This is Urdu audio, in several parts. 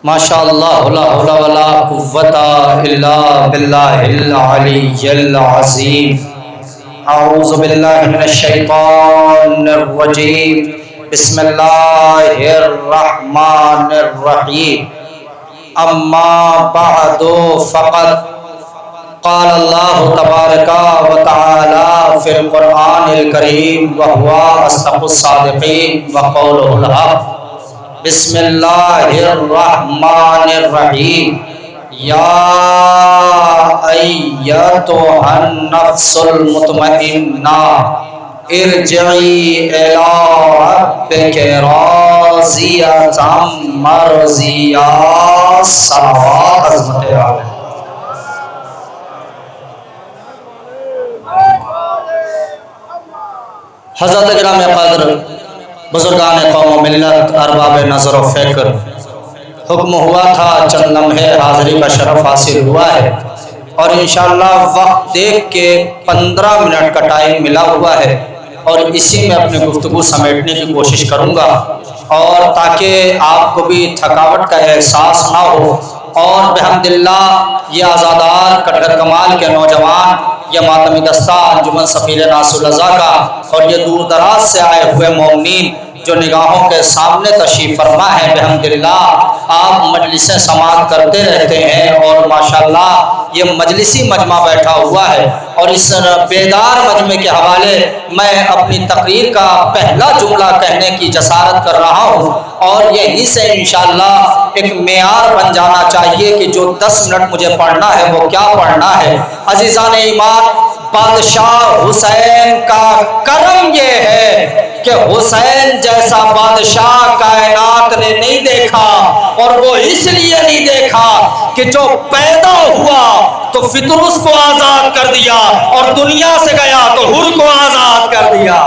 ماشاء اللہ لا حول ولا قوۃ الا باللہ العلی العظیم۔ اعوذ باللہ من الشیطان الرجیم، بسم اللہ الرحمن الرحیم۔ اما بعد فقد قال اللہ تبارک و تعالی فی القرآن الکریم وهو اصدق الصادقین وقولہ الحق۔ بسم اللہ الرحمن الرحیم۔ یا ایتها النفس المطمئنہ ارجعی الی ربک راضیۃ مرضیہ۔ صلوات عظمت عالی۔ حضرت گرام قدر بزرگان قوم و ملت، ارباب نظر و فکر، حکم ہوا تھا چند لمحے حاضری کا شرف حاصل ہوا ہے، اور انشاءاللہ وقت دیکھ کے 15 منٹ کا ٹائم ملا ہوا ہے، اور اسی میں اپنی گفتگو سمیٹنے کی کوشش کروں گا، اور تاکہ آپ کو بھی تھکاوٹ کا احساس نہ ہو، اور بحمداللہ یہ آزادار کٹھر کمال کے نوجوان، یہ ماتمی دستہ انجمن سفیر ناصر الرضا کا، اور یہ دور دراز سے آئے ہوئے مومنین جو نگاہوں کے سامنے تشریف فرما ہے، بحمداللہ آپ مجلسیں سماعت کرتے رہتے ہیں، اور ماشاءاللہ یہ مجلسی مجمع بیٹھا ہوا ہے، اور اس بیدار مجمع کے حوالے میں اپنی تقریر کا پہلا جملہ کہنے کی جسارت کر رہا ہوں، اور یہیں سے انشاءاللہ ایک معیار بن جانا چاہیے کہ جو 10 منٹ مجھے پڑھنا ہے وہ کیا پڑھنا ہے۔ عزیزان ایمان، بادشاہ حسین کا کرم یہ ہے کہ حسین جیسا بادشاہ کائنات نے نہیں دیکھا، اور وہ اس لیے نہیں دیکھا کہ جو پیدا ہوا تو فطرس کو آزاد کر دیا، اور دنیا سے گیا تو حر کو آزاد کر دیا۔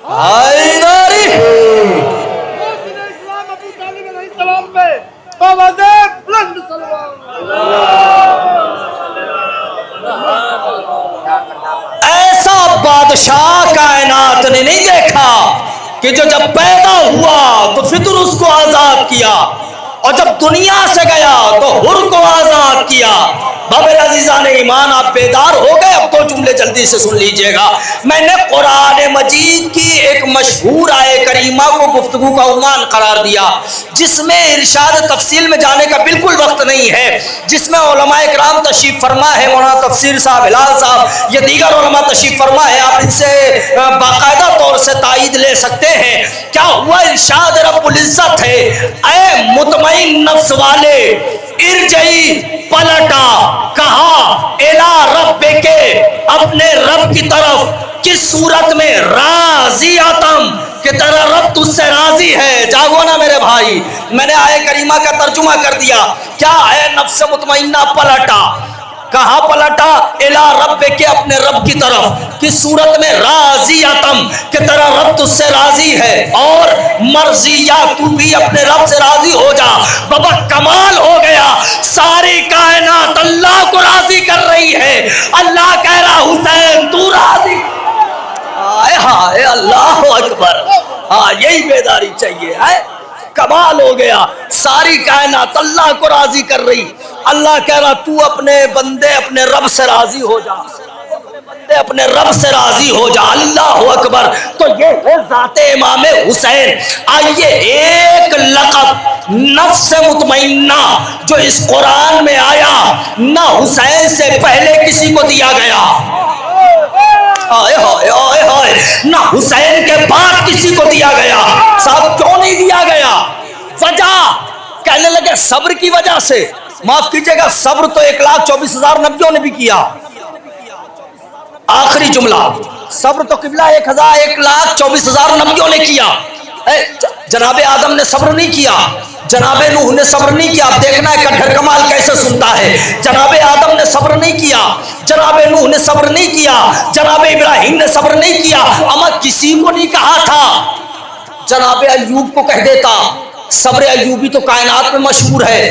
حیدری ایسا بادشاہ کائنات نے نہیں دیکھا کہ جو جب پیدا ہوا تو فطر اس کو آزاد کیا، اور جب دنیا سے گیا تو حر کو آزاد کیا۔ بابر عزیزان ایمان، آپ بیدار ہو گئے؟ اب تو جملے جلدی سے سن لیجئے گا۔ میں نے قرآن مجید کی ایک مشہور آیہ کریمہ کو گفتگو کا عنوان قرار دیا، جس میں ارشاد تفصیل میں جانے کا بالکل وقت نہیں ہے، جس میں علماء کرام تشریف فرما ہے، مولانا تفسیر صاحب، ہلال صاحب، یہ دیگر علماء تشریف فرما ہے، آپ ان سے باقاعدہ طور سے تائید لے سکتے ہیں۔ کیا ہوا؟ ارشاد رب العزت ہے، اے مطمئن نفس والے، ارجعی، پلٹا، کہا الی رب کے، اپنے رب کی طرف، کس صورت میں؟ راضیاتم، کہ تیرا رب تجھ سے راضی ہے۔ جاگو نا میرے بھائی، میں نے آیہ کریمہ کا ترجمہ کر دیا۔ کیا ہے؟ نفس مطمئنہ پلٹا، کہاں پلٹا؟ الی رب کے، اپنے رب کی طرف، کس صورت میں؟ راضیاتم، کہ تیرا رب تجھ سے راضی ہے، اور مرضیہ، تو بھی اپنے رب سے راضی ہو جا۔ بابا کمال ہو گیا، ساری کائنات اللہ کو راضی کر رہی ہے، اللہ کہہ رہا حسین تو راضی۔ ہائے ہائے، اللہ اکبر! ہاں، یہی بیداری چاہیے ہے۔ کمال ہو گیا، ساری کائنات اللہ کو راضی کر رہی، اللہ کہہ رہا تو اپنے بندے اپنے رب سے راضی ہو جا، اپنے رب سے راضی ہو جا۔ اللہ اکبر! تو یہ ہے ذات امام حسین۔ آئیے ایک لقب نفس مطمئنہ جو اس قرآن میں آیا، نہ حسین سے پہلے کسی کو دیا گیا، آئے ہائے آئے ہائے، نہ حسین کے بعد کسی کو دیا گیا۔ صاحب کیوں نہیں دیا گیا؟ وجہ کہنے لگے صبر کی وجہ سے۔ معاف کیجئے گا، صبر تو 1,24,000 نبیوں نے بھی کیا۔ آخری جملہ، صبر تو قبلہ 1,24,000 نبیوں نے کیا۔ جناب آدم نے صبر نہیں کیا، جناب نوح نے صبر نہیں کیا۔ اب دیکھنا ہے کٹھر کمال کیسے سنتا ہے۔ جناب آدم نے صبر نہیں کیا، جناب نوح نے صبر نہیں کیا، جناب ابراہیم نے صبر نہیں کیا۔ اما کسی کو نہیں کہا تھا، جناب ایوب کو کہہ دیتا، صبر ایوبی تو کائنات میں مشہور ہے،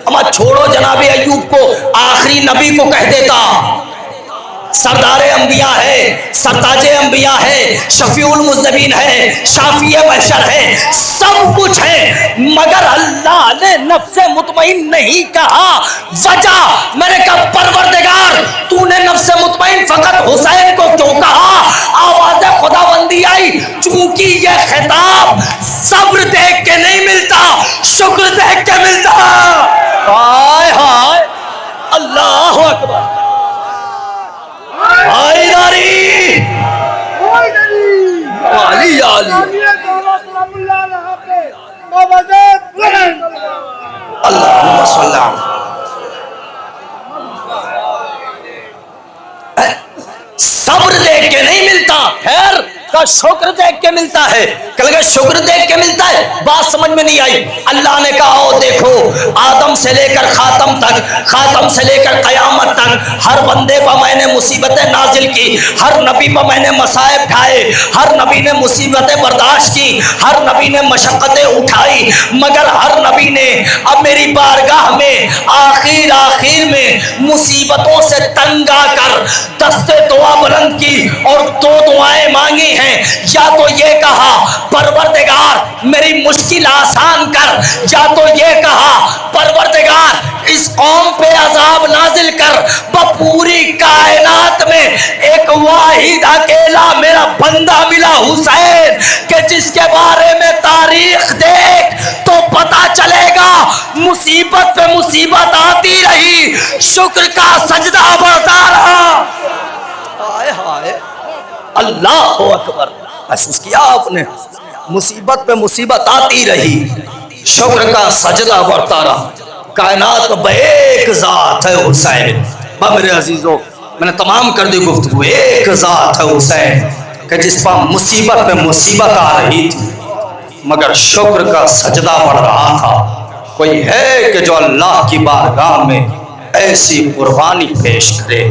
اما چھوڑو جناب ایوب کو، آخری نبی کو کہہ دیتا۔ سردار انبیاء ہے، سرتاج انبیاء ہے، شفیع المذنبین ہے، شافی محشر ہے، سب مگر اللہ نے نفس مطمئن نہیں کہا. وجہ میں نے کہا پروردگار تو نے نفس مطمئن فقط حسین کو کیوں کہا؟ آواز خداوندی آئی چونکہ یہ خطاب صبر دیکھ کے نہیں ملتا، شکر دیکھ کے ملتا. ہائے ہائے اللہ اکبر. حیدری علی علی اللہم صلی اللہ. صبر دیکھ کے نہیں ملتا، خیر کا شکر دیکھ کے ملتا ہے. کہ شکر دیکھ کے ملتا ہے، بات سمجھ میں نہیں آئی. اللہ نے کہا او دیکھو آدم سے لے کر خاتم تک، خاتم سے لے کر قیامت تک ہر بندے پر میں نے مصیبتیں نازل کی، ہر نبی پر میں نے مصائب اٹھائے، ہر نبی نے مصیبتیں برداشت کی، ہر نبی نے مشقتیں اٹھائی، مگر ہر نبی نے اب میری بارگاہ میں آخر میں مصیبتوں سے تنگ آ کر دستے دعا بلند کی اور دو دعائیں مانگی ہیں. یا تو یہ کہا پروردگار میری مشکل آسان کر، یا تو یہ کہا پروردگار اس قوم پہ عذاب نازل کر. پوری کائنات میں ایک واحد اکیلا میرا بندہ ملا حسین کہ جس کے بارے میں تاریخ دیکھ تو پتا چلے گا مصیبت پہ مصیبت آتی رہی، شکر کا سجدہ بڑھتا رہا. ہائے ہائے اللہ اکبر. محسوس کیا آپ نے؟ مصیبت پہ مصیبت آتی رہی، شکر کا سجدہ بڑھتا رہا. کائنات میں ایک ذات ہے حسین. میرے عزیزوں میں نے تمام کر دی گفتگو. ایک ذات ہے حسین کہ جس پر مصیبت پہ مصیبت آ رہی تھی مگر شکر کا سجدہ بڑھ رہا تھا. کوئی ہے کہ جو اللہ کی بارگاہ میں ایسی قربانی پیش کرے؟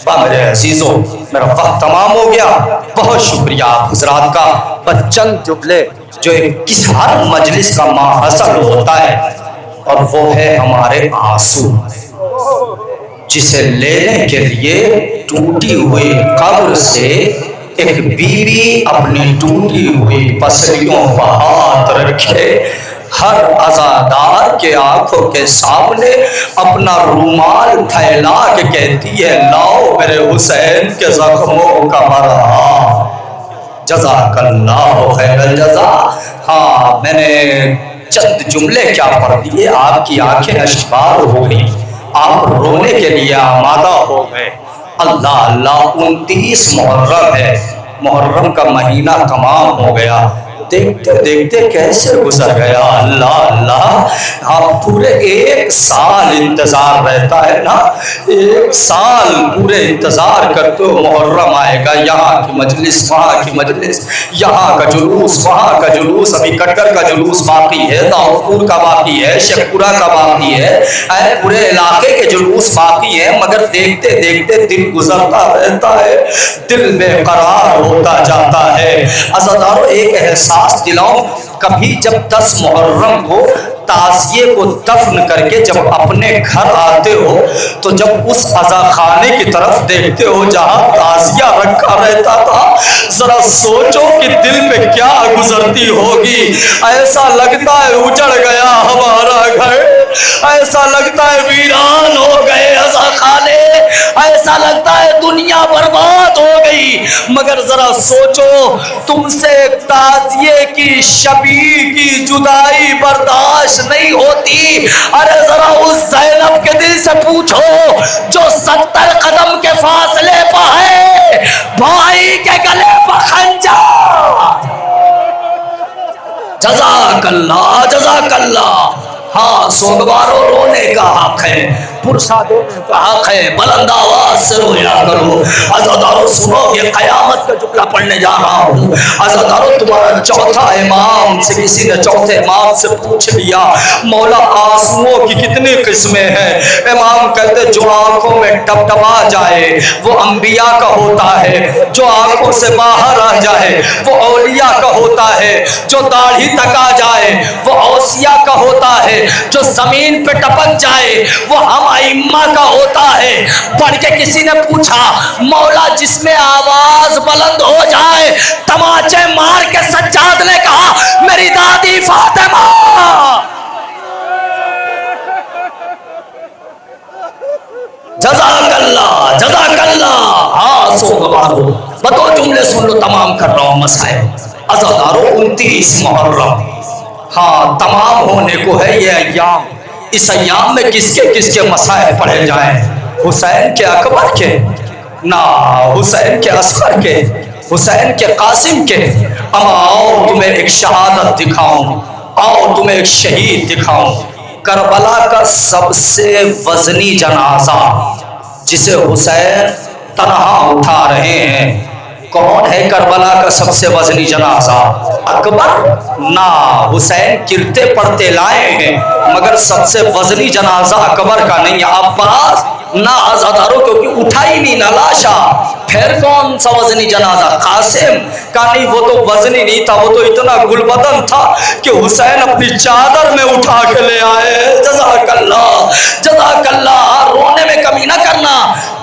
میرے عزیزوں میرا وقت تمام ہو گیا. بہت شکریہ آپ حضرات کا. بس چند جملے جو کس ہر مجلس کا ماحصل ہوتا ہے اور وہ ہے ہمارے آنسو، جسے لینے کے لیے ٹوٹی ہوئی قبر سے ایک بیوی اپنی ٹوٹی ہوئی پسلیوں پر ہاتھ رکھے، ہر عزادار کے آنکھوں کے سامنے اپنا رومال پھیلا کے کہتی ہے لاؤ میرے حسین کے زخموں کا مرہم. جزاک اللہ خیر الجزا. ہاں میں نے چند جملے کیا پڑھ دیے، آپ کی آنکھیں اشکبار ہو گئی، آپ رونے کے لیے آمادہ ہو گئے. اللہ اللہ 29 محرم ہے، محرم کا مہینہ تمام ہو گیا. دیکھتے دیکھتے کیسے گزر گیا. اللہ اللہ. آپ پورے ایک سال انتظار رہتا ہے نا، ایک سال پورے انتظار کرتے ہو محرم آئے گا، یہاں کی مجلس وہاں کی مجلس، یہاں کا جلوس وہاں کا جلوس. ابھی کٹر کا جلوس باقی ہے، داؤدپور کا باقی ہے، شیخ پورہ کا باقی ہے، پورے علاقے کے جلوس باقی ہے. مگر دیکھتے دیکھتے دل گزرتا رہتا ہے، دل بے قرار ہوتا جاتا ہے. عزادارو ایک احساس دلاؤں، کبھی جب 10 محرم کو تعزیے کو دفن کر کے جب اپنے گھر آتے ہو تو جب اس عزا خانے کی طرف دیکھتے ہو جہاں تعزیہ رکھا رہتا تھا، ذرا سوچو کہ دل میں کیا گزرتی ہوگی. ایسا لگتا ہے اجڑ گیا ہمارا گھر، ایسا لگتا ہے ویران ہو گئے عزا خانے، ایسا لگتا ہے دنیا برباد ہو گئی. مگر ذرا سوچو تم سے تعزیے کی شبی کی جدائی برداشت نہیں ہوتی. ارے ذرا اس زینب کے دل سے پوچھو جو 70 قدم کے فاصلے پر ہے، بھائی کے گلے پر خنجر. جزاک اللہ جزاک اللہ. ہاں سوگوارو رونے کا حق ہے، پرسا دینے کا حق ہے، بلند آواز سے رویا کرو. عزادارو سنو یہ قیامت کا جملہ پڑھنے جا رہا ہوں. عزادارو تمہارا چوتھا امام سے کسی نے چوتھے امام سے پوچھ لیا مولا آنسوؤں کی کتنی قسمیں ہیں؟ امام کہتے جو آنکھوں میں ٹپٹپا جائے وہ انبیاء کا ہوتا ہے، جو آنکھوں سے باہر آ جائے وہ اولیاء کا ہوتا ہے، جو داڑھی تک آ جائے وہ اوصیاء کا ہوتا ہے، جو زمین پہ ٹپک جائے وہ ہم ائمہ کا ہوتا ہے. پڑھ کے کسی نے پوچھا مولا جس میں آواز بلند ہو جائے تماچے مار کے سجاد نے کہا میری دادی فاطمہ. گوارو بدو جملے سن لو، تمام کر رہا ہوں مسائل۔ عزادارو 29 محرم، ہاں تمام ہونے کو ہے یہ ایام۔ اس ایام میں کس کے مسائل پڑھے جائیں؟ حسین کے اکبر کے؟ نہ، حسین کے اصغر کے، حسین کے قاسم کے؟ اما آؤ تمہیں ایک شہادت دکھاؤں، آؤ تمہیں ایک شہید دکھاؤں۔ کربلا کا سب سے وزنی جنازہ جسے حسین تنہا اٹھا رہے ہیں، کون ہے کربلا کا سب سے وزنی جنازہ؟ اکبر؟ نہ، حسین کرتے پڑھتے لائے ہیں، مگر سب سے وزنی جنازہ اکبر کا نہیں ہے۔ عباس؟ نہ عزادارو، کیونکہ اٹھا ہی نہیں نہ لاشا۔ پھر کون سا وزنی جنازہ؟ قاسم؟ کا نہیں، وہ تو وزنی نہیں تھا، وہ تو اتنا گل بدن تھا کہ حسین اپنی چادر میں اٹھا کے لے آئے۔ جزاک اللہ، جزاک اللہ، رونے میں کمی نہ کرنا۔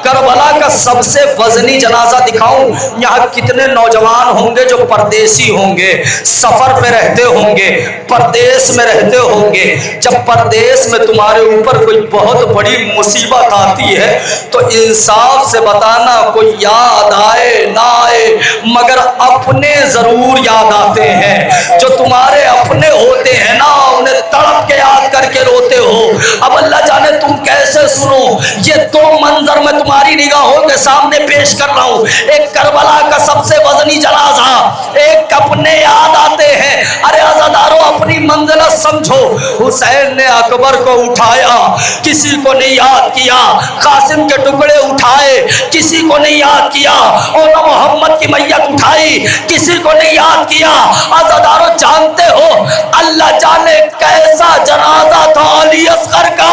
کربلا کا سب سے وزنی جنازہ دکھاؤں؟ یہاں کتنے نوجوان ہوں گے جو پردیسی ہوں گے، سفر پہ رہتے ہوں گے، پردیس میں رہتے ہوں گے۔ جب پردیس میں تمہارے اوپر کوئی بہت بڑی مصیبت آتی ہے تو انصاف سے بتانا، کوئی یاد آئے نہ آئے مگر اپنے ضرور یاد آتے ہیں۔ جو تمہارے اپنے ہوتے ہیں نا، انہیں تڑپ کے یاد کر کے روتے ہو۔ اب اللہ جانے تم کیسے سنو، یہ دو منظر میں تمہاری نگاہوں کے سامنے پیش کر رہا ہوں۔ ایک کربلا کا سب سے وزنی جنازہ، ایک اپنے یاد آتے ہیں۔ ارے عزادارو اپنی منزلت سمجھو، حسین نے اکبر کو اٹھایا، کسی کو نہیں یاد کیا۔ قاسم کے ٹکڑے اٹھائے، کسی کو نہیں یاد کیا۔ اور محمد کی میت اٹھائی، کسی کو نہیں یاد کیا۔ عزادارو جانتے ہو اللہ جانے کیسا جنازہ تھا علی اصغر کا؟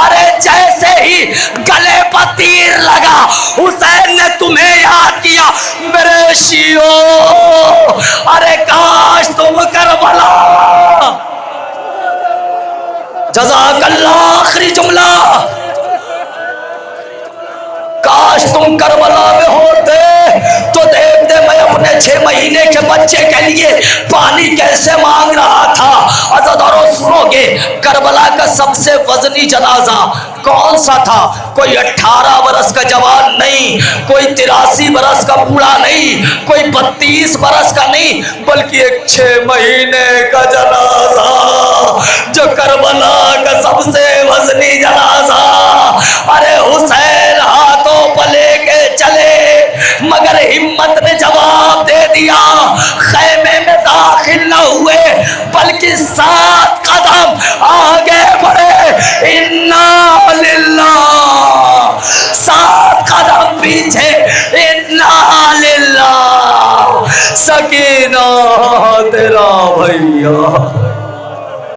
ارے جیسے ہی گلے پر تیر لگا، حسین نے تمہیں یاد کیا میرے شیعو۔ ارے کاش تم کربلا، جزاک اللہ، آخری جملہ، کاش تم کربلا میں ہوتے تو دیکھتے میں اپنے 6 مہینے کے بچے کے لیے پانی کیسے مانگ رہا تھا۔ عزادارو سنو گے، کربلا کا سب سے وزنی جنازہ کون سا تھا؟ کوئی 18 برس کا جوان نہیں، کوئی 83 برس کا بوڑھا نہیں، کوئی 32 برس کا نہیں، بلکہ ایک 6 مہینے کا جنازہ، جو کربلا کا سب سے وزنی جنازہ۔ ارے حسین ہاتھوں پر لے کے چلے مگر ہمت نے جواب دے دیا، خیمے میں داخل نہ ہوئے بلکہ 7 قدم آگے بڑھے، انا للہ، 7 قدم پیچھے، انا للہ۔ سکینہ تیرا بھیا